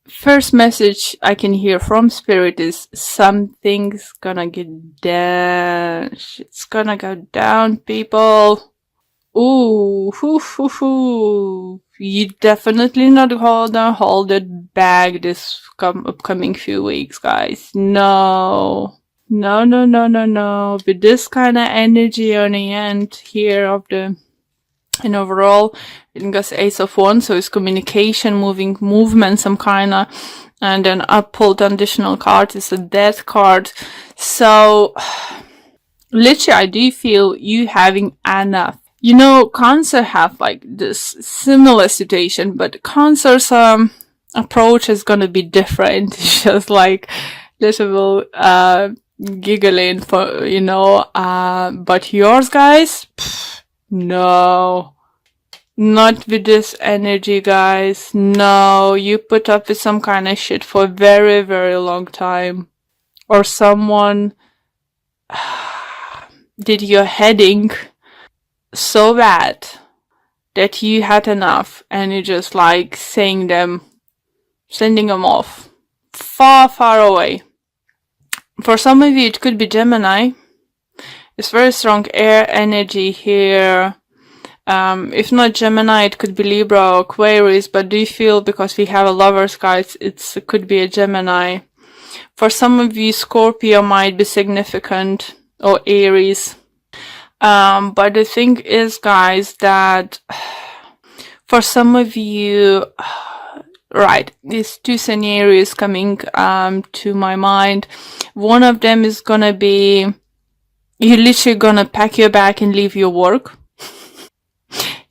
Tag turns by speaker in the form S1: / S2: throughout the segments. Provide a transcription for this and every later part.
S1: first message I can hear from spirit is something's gonna get down. It's gonna go down, people. Ooh, hoo, hoo, hoo. You definitely not gonna hold it back this upcoming few weeks, guys. No. No, no, no, no, no. With this kind of energy on the end here of the, and overall, it goes Ace of Wands, so it's communication, movement, some kind of, and then I pulled an additional card, it's a Death card. So, literally, I do feel you having enough. You know, Cancer have like this similar situation, but Cancer's approach is gonna be different. It's just like little giggling for, you know, but yours, guys, no. Not with this energy, guys. No, you put up with some kind of shit for a very, very long time. Or someone did your heading so bad that you had enough and you just like sending them off far, far away. For some of you, it could be Gemini. It's very strong air energy here. If not Gemini, it could be Libra or Aquarius, but do you feel, because we have a Lover's card, it could be a Gemini. For some of you, Scorpio might be significant, or Aries. But the thing is, guys, that for some of you, right, these two scenarios coming to my mind. One of them is gonna be, you're literally gonna pack your bag and leave your work.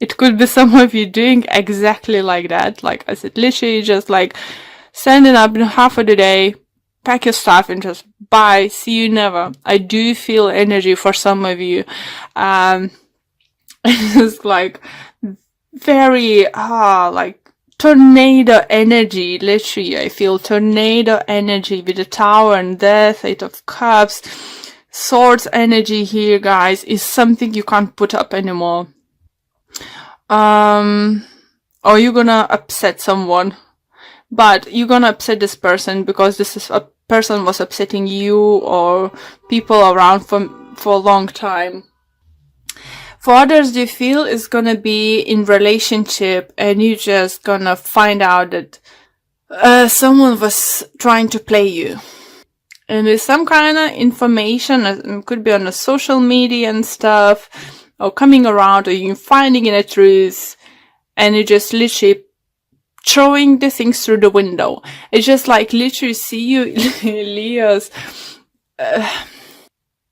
S1: It could be some of you doing exactly like that. Like I said, literally just like standing up in half of the day, pack your stuff and just bye, see you never. I do feel energy for some of you. It's like very, like tornado energy, literally. I feel tornado energy with the Tower and Death, Eight of Cups. Swords energy here, guys, is something you can't put up anymore. Or you're gonna upset someone, but you're gonna upset this person because this is a person was upsetting you or people around for a long time. For others, do you feel is gonna be in relationship and you just gonna find out that someone was trying to play you. And there's some kind of information, it could be on the social media and stuff, or coming around, or you're finding in a truth, and you just literally throwing the things through the window. It's just like literally see you, Leos,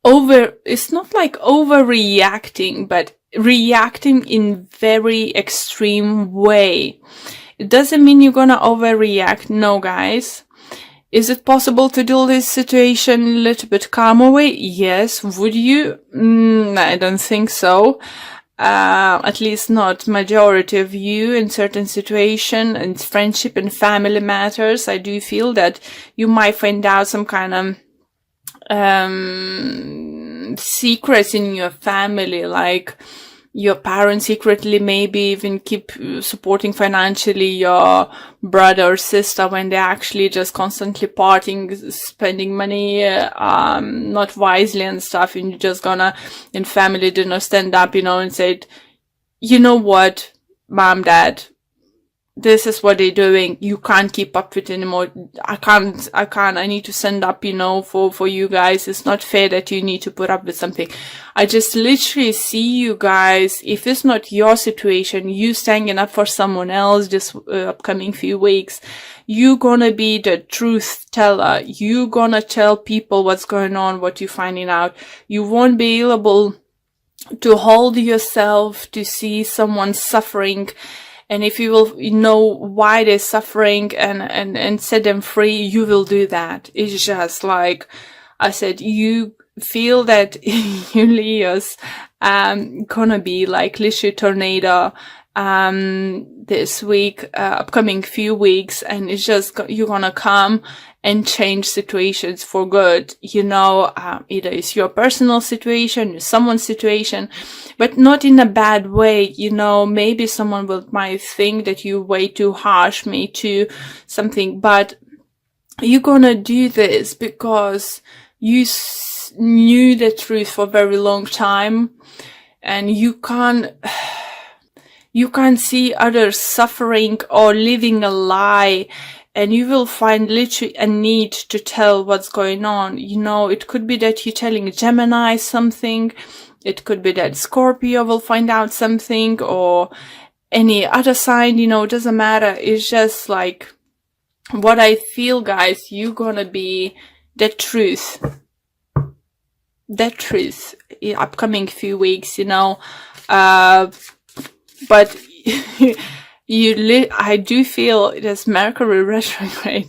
S1: it's not like overreacting, but reacting in very extreme way. It doesn't mean you're gonna overreact, no, guys. Is it possible to deal this situation a little bit calmer way? Yes. Would you? I don't think so. At least not majority of you in certain situation and friendship and family matters. I do feel that you might find out some kind of secrets in your family, like your parents secretly maybe even keep supporting financially your brother or sister when they're actually just constantly partying, spending money, not wisely and stuff, and you're just gonna, in family dinner, stand up, and say, you know what, mom, dad, this is what they're doing. You can't keep up with it anymore. I can't. I need to stand up, for you guys. It's not fair that you need to put up with something. I just literally see you guys. If it's not your situation, you standing up for someone else this upcoming few weeks, you gonna be the truth teller. You gonna tell people what's going on, what you're finding out. You won't be able to hold yourself to see someone suffering. And if you will know why they're suffering and set them free, you will do that. It's just like I said, you feel that you Leos, gonna be like literally tornado this week, upcoming few weeks, and it's just, you're gonna come and change situations for good. You know, either it's your personal situation, someone's situation, but not in a bad way. You know, maybe someone might think that you're way too harsh, me too, something, but you're gonna do this because you knew the truth for a very long time, and you can't see others suffering or living a lie, and you will find literally a need to tell what's going on. You know, it could be that you're telling Gemini something, it could be that Scorpio will find out something, or any other sign, you know, it doesn't matter. It's just like, what I feel, guys, you're gonna be the truth in upcoming few weeks, you know, but I do feel this Mercury retrograde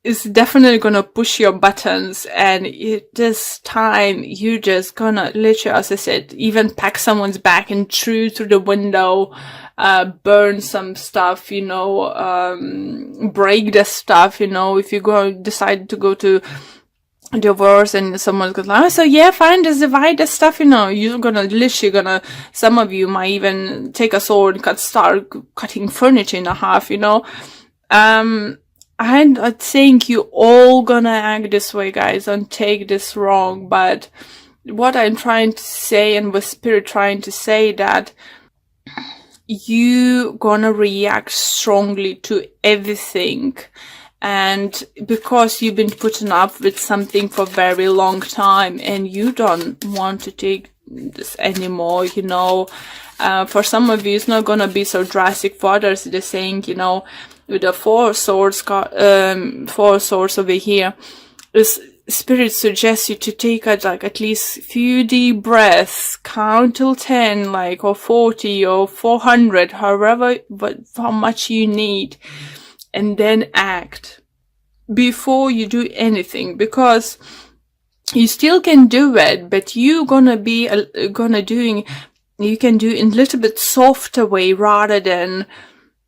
S1: is definitely gonna push your buttons, and this time you just gonna literally, as I said, even pack someone's bag and through the window, burn some stuff, you know, break the stuff, you know, if you decide to go to divorce and someone's gonna like, oh, so yeah, fine, just divide the stuff, you know, you're literally some of you might even take a sword and start cutting furniture in half, you know. I'm not saying you all gonna act this way, guys, don't take this wrong, but what I'm trying to say, and with Spirit trying to say, that you gonna react strongly to everything. And because you've been putting up with something for a very long time, and you don't want to take this anymore, you know, for some of you, it's not gonna be so drastic. For others, they're saying, you know, with the Four Swords over here, Spirit suggests you to take like at least few deep breaths, count till 10, like, or 40 or 400, however, but how much you need. And then act before you do anything, because you still can do it, but you gonna be you can do in a little bit softer way rather than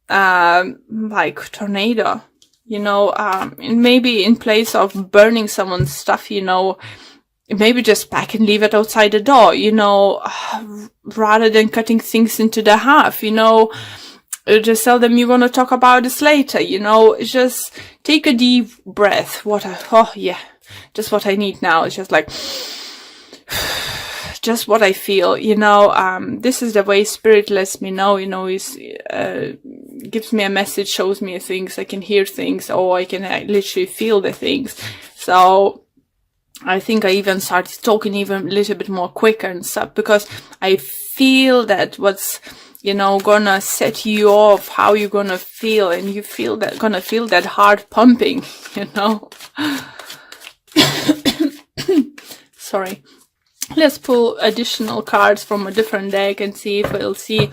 S1: like tornado, you know. And maybe in place of burning someone's stuff, you know, maybe just pack and leave it outside the door, you know, rather than cutting things into the half, you know. Just tell them you're going to talk about this later, you know. Just take a deep breath. Just what I need now. It's just like, just what I feel, you know. This is the way Spirit lets me know, you know, gives me a message, shows me things, I can hear things, or I can literally feel the things. So I think I even started talking even a little bit more quicker and stuff, because I feel that what's, you know, gonna set you off, how you're gonna feel, and you feel that, gonna feel that heart pumping, you know. Sorry. Let's pull additional cards from a different deck and see if we'll see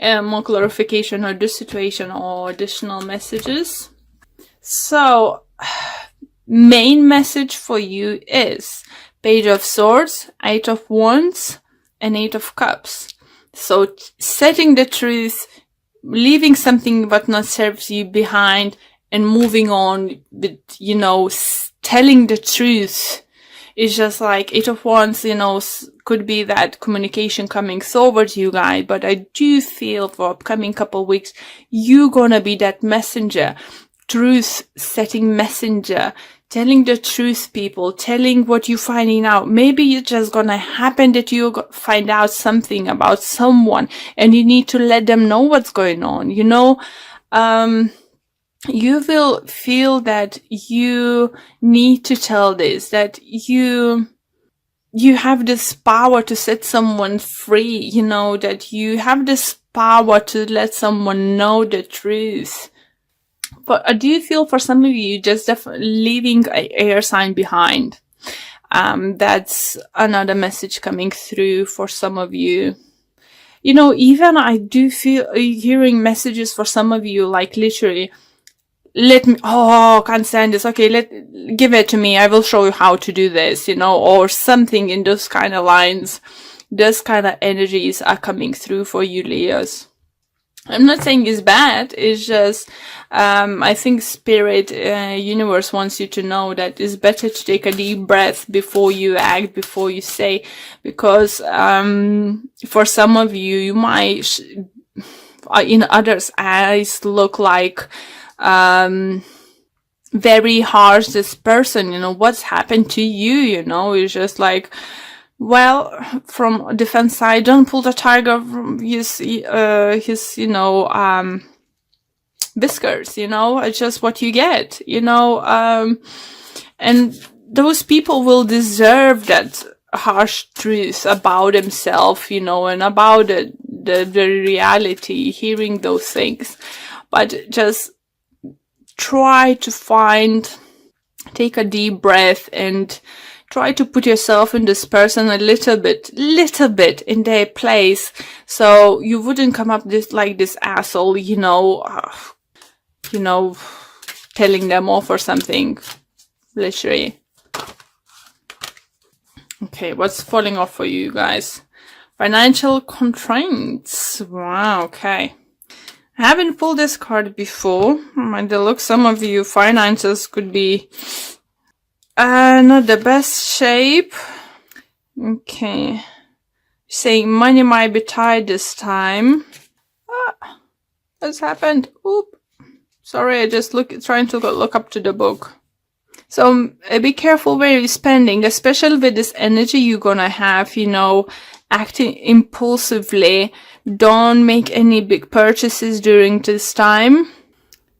S1: more clarification on this situation or additional messages. So, main message for you is Page of Swords, Eight of Wands, and Eight of Cups. So setting the truth, leaving something what not serves you behind, and moving on with, you know, telling the truth. It's just like Eight of Wands, you know, could be that communication coming towards you guys, but I do feel for upcoming couple weeks, you're gonna be that messenger, truth setting messenger, telling the truth, people, telling what you're finding out. Maybe it's just gonna happen that you find out something about someone and you need to let them know what's going on, you know. You will feel that you need to tell this, that you have this power to set someone free, you know, that you have this power to let someone know the truth. But I do feel for some of you, just leaving an air sign behind. That's another message coming through for some of you. You know, even I do feel hearing messages for some of you, like literally, can't stand this. Okay, give it to me. I will show you how to do this, you know, or something in those kind of lines. Those kind of energies are coming through for you, Leos. I'm not saying it's bad. It's just, I think spirit, universe wants you to know that it's better to take a deep breath before you act, before you say, because, for some of you, you might, in others' eyes, look like, very harsh, this person, what's happened to you, it's just like, well, from defense side, don't pull the tiger from his whiskers, it's just what you get, and those people will deserve that harsh truth about themselves, and about the reality, hearing those things. But just try to take a deep breath and try to put yourself in this person a little bit in their place, so you wouldn't come up like this asshole, telling them off or something, literally. Okay, what's falling off for you guys? Financial constraints. Wow, okay. I haven't pulled this card before. By the look, some of you finances could be not the best shape. Okay. Saying money might be tight this time. Ah, what's happened? Oop. Sorry, I just trying to look up to the book. So be careful where you're spending, especially with this energy you're gonna have, acting impulsively. Don't make any big purchases during this time.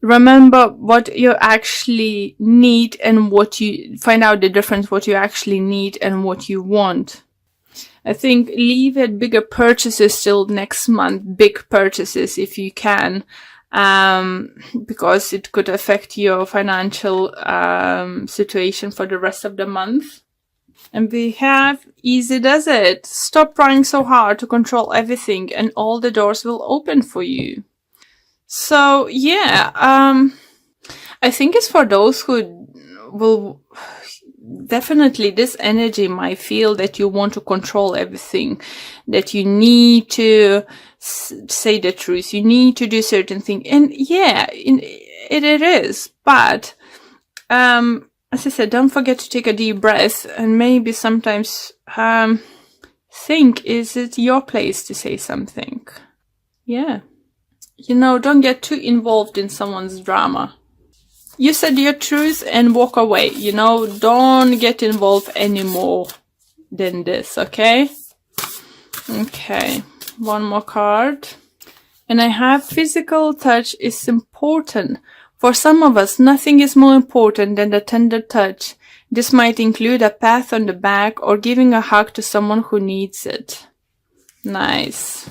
S1: Remember what you actually need and find out the difference, what you actually need and what you want. I think leave it bigger purchases till next month, big purchases if you can, because it could affect your financial situation for the rest of the month. And we have easy does it. Stop trying so hard to control everything and all the doors will open for you. So yeah, I think it's for those who will definitely, this energy might feel that you want to control everything, that you need to say the truth, you need to do certain things. And yeah, it is, but as I said, don't forget to take a deep breath and maybe sometimes think, is it your place to say something? Yeah. Don't get too involved in someone's drama. You said your truth and walk away, don't get involved any more than this, okay? Okay, one more card. And I have physical touch is important. For some of us, nothing is more important than the tender touch. This might include a pat on the back or giving a hug to someone who needs it. Nice.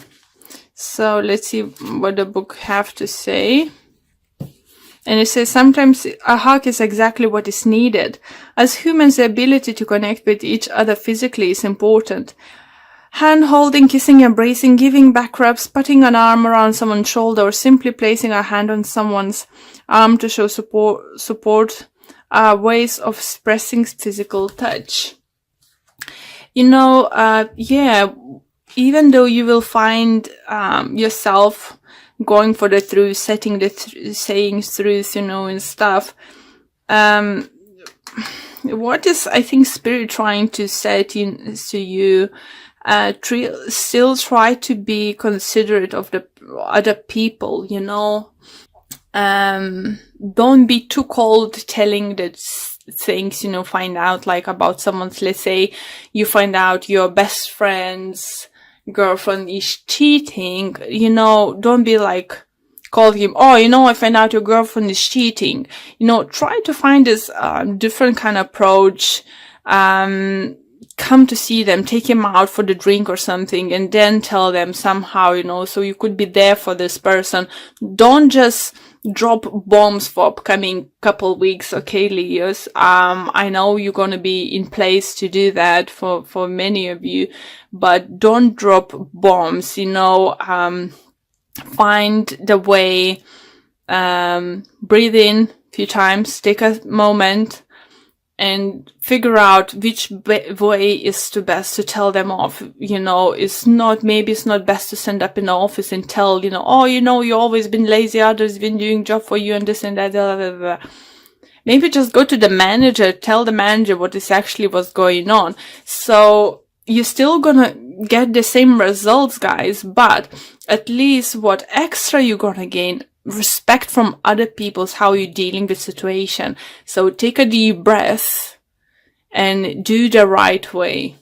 S1: So let's see what the book have to say. And it says, sometimes a hug is exactly what is needed. As humans, the ability to connect with each other physically is important. Hand holding, kissing, embracing, giving back rubs, putting an arm around someone's shoulder, or simply placing a hand on someone's arm to show support are ways of expressing physical touch. Yeah, even though you will find yourself going for the truth, saying truth, and stuff. What is, I think, Spirit trying to say to you? Still try to be considerate of the other people, don't be too cold telling the things, find out like about someone's, let's say you find out your best friend's girlfriend is cheating, don't be like, call him, I find out your girlfriend is cheating, try to find this different kind of approach, come to see them, take him out for the drink or something, and then tell them somehow, so you could be there for this person. Don't just drop bombs for upcoming couple weeks, okay, Leos? I know you're gonna be in place to do that for many of you, but don't drop bombs, find the way, breathe in a few times, take a moment, and figure out which way is the best to tell them off. You know, maybe it's not best to stand up in the office and tell, you know, oh, you know, you've always been lazy, others been doing job for you and this and that, blah, blah, blah. Maybe just go to the manager, tell the manager what is actually what's going on. So you're still gonna get the same results, guys, but at least what extra you're gonna gain, respect from other people's how you're dealing with situation. So take a deep breath and do the right way.